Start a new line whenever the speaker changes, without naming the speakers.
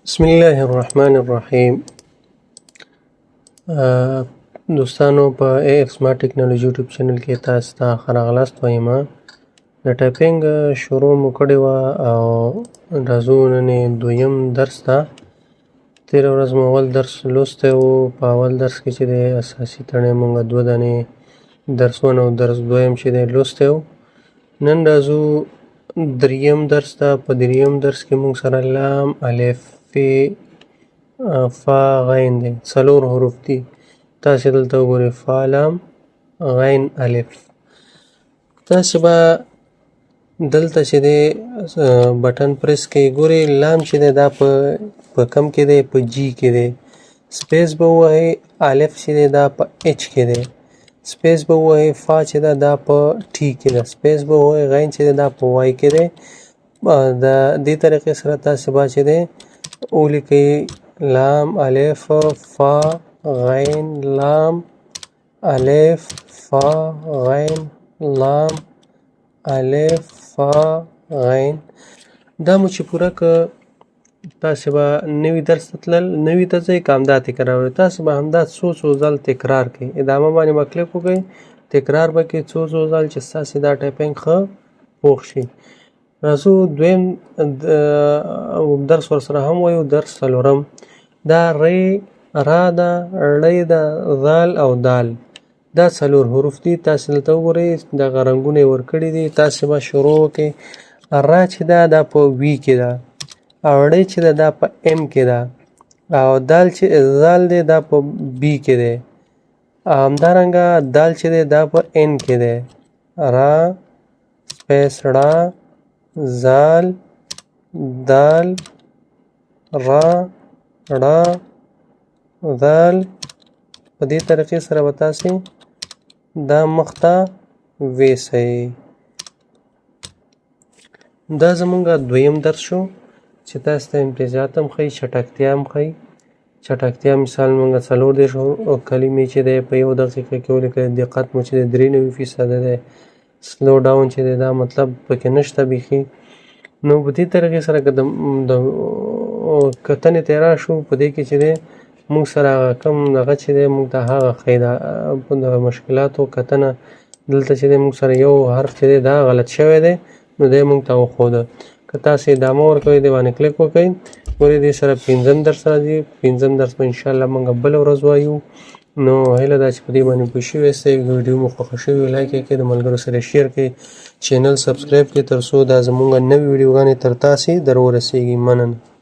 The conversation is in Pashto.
بسم الله الرحمن الرحیم. دوستانو په اے ایکس ما ټیکنالوژي یوټیوب چینل کې تاسو ته ښه راغلاست وایم. د ټایپینګ شروع مو کړې وه او راځو نن یې دویم درس ته. تېره ورځ مو اول درس لوستی و. په اول درس کې چې دی اساسي تڼۍ مونږ دوه دانې درس ون او درس دویم چې دی لوستی و. نن راځو دریم درس ته. په دریم درس کې مونږ سره لام الف فا غین دی، څلور حروف دي. تاسې دلته وګورئ فا لام غین الف. تاسې به دلته چې دی بټن پریس کوئ، ګورئ لام چې دی دا په کم کې دی؟ په جی کې دی. سپیس به ووهئ. الف چې دی دا په اچ کې دی. سپیس به ووهئ. فا چې ده دا په ټي کې ده. سپیس به ووهئ. غین چې دی دا په وای کې دی. د دې طریقې سره تاسې به چې دی ولیکئ لام الف فا غین لام الف فا غین لام الف فا غین. دا مو چې پوره که تاسې به نوي درس ته تلل، نوي ته ځئ که همدا تکراروئ. تاسې به همدا څو ځل تکرار کوئ. ادامه باندې به کلیک وکړئ، تکرار به کوئ څو ځل چې ستاسې دا ټایپینګ ښه پوخ شي. راځو دویم درس ورسره هم وایو. درس څلورم. دا ری را ده، ړی ده، ذال او دال. دا څلور حروف دي. تاسې دلته وګورئ دغه رنګونه یې ورکړي دي. تاسې به شروع وکړئ. را چې ده دا په وي کې ده، او ړی چې ده دا په ام کې ده، او دال چې ذال دی دا په بي کې دی، او همدارنګه دال چې دی دا په ان کې دی. را سپیس ړا زال دال را ړا ذال. په دې طریقې سره به تاسې دا مخ ته ویسئ. دا زمونږ دویم درس شو چې تاسو ته امتیازات هم ښیي، چټکتیا هم ښیي. چټکتیا مثال مونږ 40 کلمې چې دی په یو دقیقه کې ولیکئ. دقت مو چې دی 93% دی. سلو ډاون چې دی دا مطلب پکې نشته بیخي. نو په دې طریقې سره که د کتنې ته راشو، په دې کې چې دی موږ سره هغه کم دغه چې دی موږ ته هغه ښیي. د مشکلاتو کتنه دلته چې دی موږ سره یو حرف چې دی دا غلط شوی دی، نو دی موږ ته وښوده. که تاسې ادامه ورکوئ، دې باندې کلیک وکړئ. ګورئ دې سره پنځم درس راځي. پنځم درس به انشاءالله موږ بله ورځ وایو. نو هیله ده چې په دې باندې پوه شوي یاستئ. ویډیو مو خوښه شوې لایک یې کړئ، د ملګرو سره شیر کړئ، چینل سبسکرایب کړئ تر څو دا زموږ نوې ویډیوګانې تر تاسې در ورسیږي. مننه.